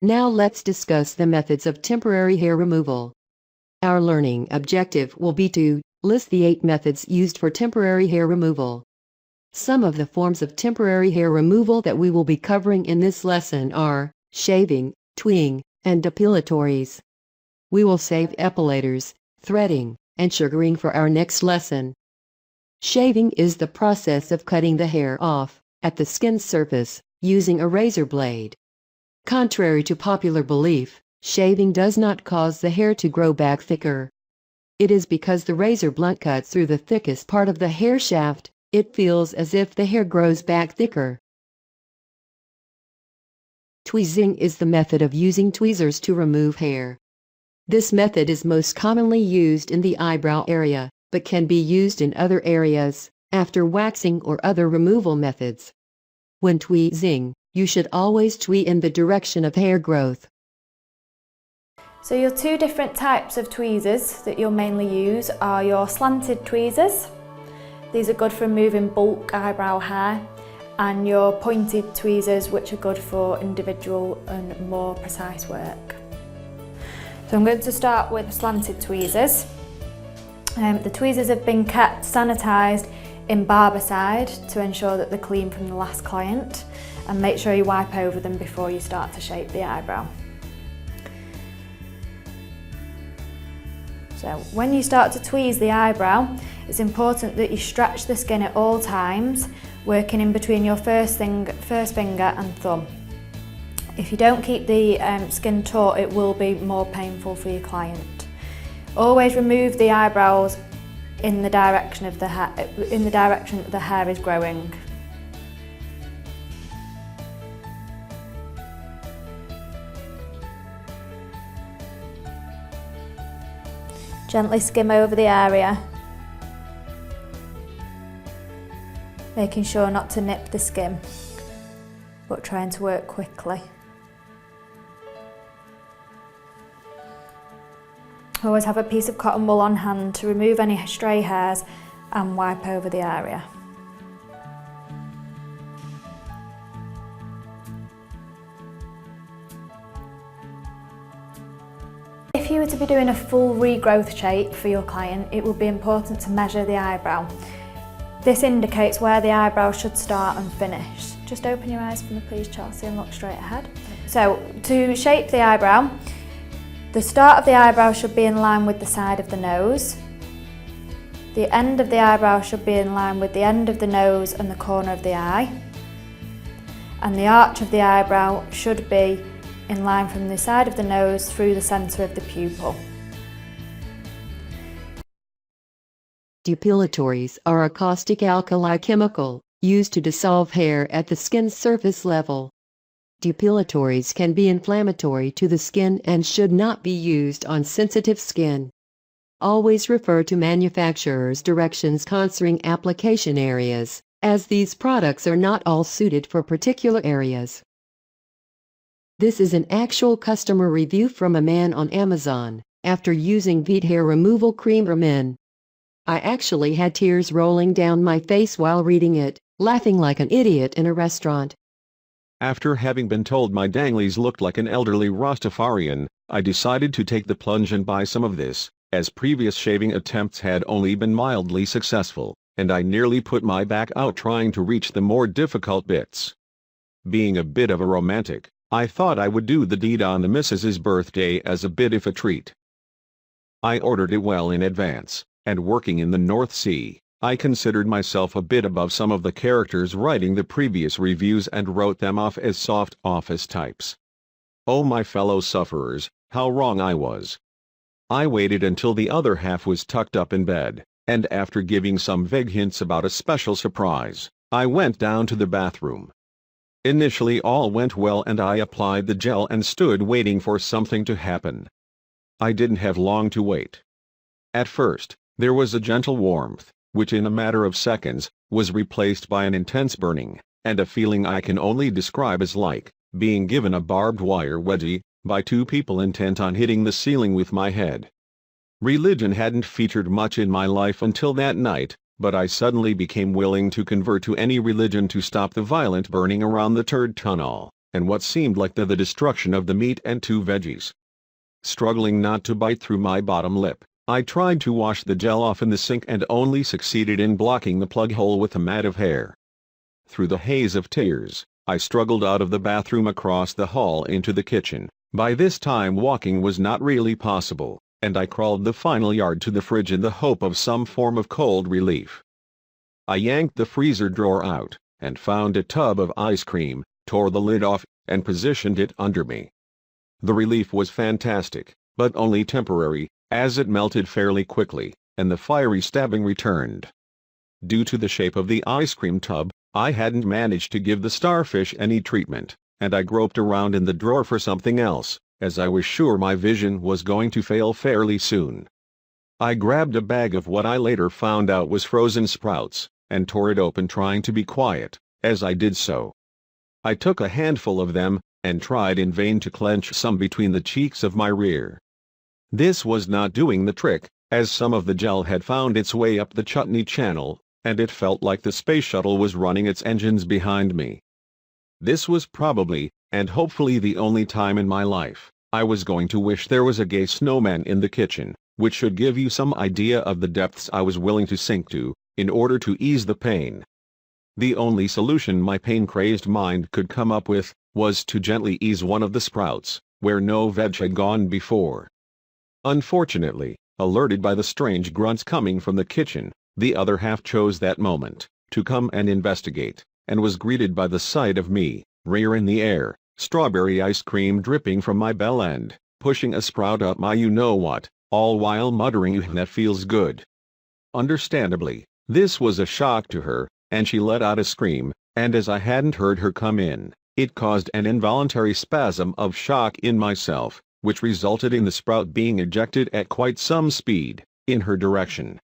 Now let's discuss the methods of temporary hair removal. Our learning objective will be to list the 8 methods used for temporary hair removal. Some of the forms of temporary hair removal that we will be covering in this lesson are shaving, tweeing, and depilatories. We will save epilators, threading, and sugaring for our next lesson. Shaving is the process of cutting the hair off at the skin surface using a razor blade. Contrary to popular belief, shaving does not cause the hair to grow back thicker. It is because the razor blunt cuts through the thickest part of the hair shaft, it feels as if the hair grows back thicker. Tweezing is the method of using tweezers to remove hair. This method is most commonly used in the eyebrow area, but can be used in other areas, after waxing or other removal methods. When tweezing, you should always tweeze in the direction of hair growth. So your 2 different types of tweezers that you'll mainly use are your slanted tweezers. These are good for removing bulk eyebrow hair, and your pointed tweezers, which are good for individual and more precise work. So I'm going to start with slanted tweezers. The tweezers have been kept sanitised in Barbicide to ensure that they're clean from the last client, and make sure you wipe over them before you start to shape the eyebrow. So when you start to tweeze the eyebrow, it's important that you stretch the skin at all times, working in between your first finger and thumb. If you don't keep the skin taut, it will be more painful for your client. Always remove the eyebrows in the direction of the that the hair is growing. Gently skim over the area, making sure not to nip the skin, but trying to work quickly. Always have a piece of cotton wool on hand to remove any stray hairs and wipe over the area. If you were to be doing a full regrowth shape for your client, it would be important to measure the eyebrow. This indicates where the eyebrow should start and finish. Just open your eyes for me please, Chelsea, and look straight ahead. So, to shape the eyebrow, the start of the eyebrow should be in line with the side of the nose. The end of the eyebrow should be in line with the end of the nose and the corner of the eye. And the arch of the eyebrow should be in line from the side of the nose through the centre of the pupil. Depilatories are a caustic alkali chemical used to dissolve hair at the skin surface level. Depilatories can be inflammatory to the skin and should not be used on sensitive skin. Always refer to manufacturer's directions concerning application areas, as these products are not all suited for particular areas. This is an actual customer review from a man on Amazon, after using Veet hair removal cream for men. I actually had tears rolling down my face while reading it, laughing like an idiot in a restaurant. After having been told my danglies looked like an elderly Rastafarian, I decided to take the plunge and buy some of this, as previous shaving attempts had only been mildly successful, and I nearly put my back out trying to reach the more difficult bits. Being a bit of a romantic, I thought I would do the deed on the missus's birthday as a bit of a treat. I ordered it well in advance, and working in the North Sea, I considered myself a bit above some of the characters writing the previous reviews and wrote them off as soft office types. Oh my fellow sufferers, how wrong I was. I waited until the other half was tucked up in bed, and after giving some vague hints about a special surprise, I went down to the bathroom. Initially all went well and I applied the gel and stood waiting for something to happen. I didn't have long to wait. At first, there was a gentle warmth, which in a matter of seconds, was replaced by an intense burning, and a feeling I can only describe as like being given a barbed wire wedgie by 2 people intent on hitting the ceiling with my head. Religion hadn't featured much in my life until that night, but I suddenly became willing to convert to any religion to stop the violent burning around the turd tunnel. and what seemed like the destruction of the meat and 2 veggies. Struggling not to bite through my bottom lip, I tried to wash the gel off in the sink and only succeeded in blocking the plug hole with a mat of hair. Through the haze of tears, I struggled out of the bathroom across the hall into the kitchen. By this time walking was not really possible, and I crawled the final yard to the fridge in the hope of some form of cold relief. I yanked the freezer drawer out, and found a tub of ice cream, tore the lid off, and positioned it under me. The relief was fantastic, but only temporary, as it melted fairly quickly, and the fiery stabbing returned. Due to the shape of the ice cream tub, I hadn't managed to give the starfish any treatment, and I groped around in the drawer for something else, as I was sure my vision was going to fail fairly soon. I grabbed a bag of what I later found out was frozen sprouts, and tore it open trying to be quiet, as I did so. I took a handful of them, and tried in vain to clench some between the cheeks of my rear. This was not doing the trick, as some of the gel had found its way up the chutney channel, and it felt like the space shuttle was running its engines behind me. This was probably, and hopefully the only time in my life, I was going to wish there was a gay snowman in the kitchen, which should give you some idea of the depths I was willing to sink to, in order to ease the pain. The only solution my pain-crazed mind could come up with, was to gently ease one of the sprouts, where no veg had gone before. Unfortunately, alerted by the strange grunts coming from the kitchen, the other half chose that moment to come and investigate, and was greeted by the sight of me, rear in the air, strawberry ice cream dripping from my bell end, pushing a sprout up my you-know-what, all while muttering "that feels good." Understandably, this was a shock to her, and she let out a scream, and as I hadn't heard her come in, it caused an involuntary spasm of shock in myself, which resulted in the sprout being ejected at quite some speed, in her direction.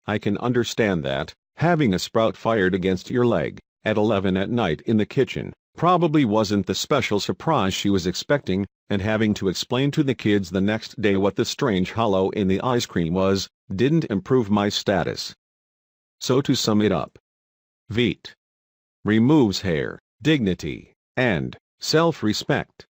I can understand that, having a sprout fired against your leg, at 11 at night in the kitchen, probably wasn't the special surprise she was expecting, and having to explain to the kids the next day what the strange hollow in the ice cream was, didn't improve my status. So to sum it up, Veet removes hair, dignity, and self-respect.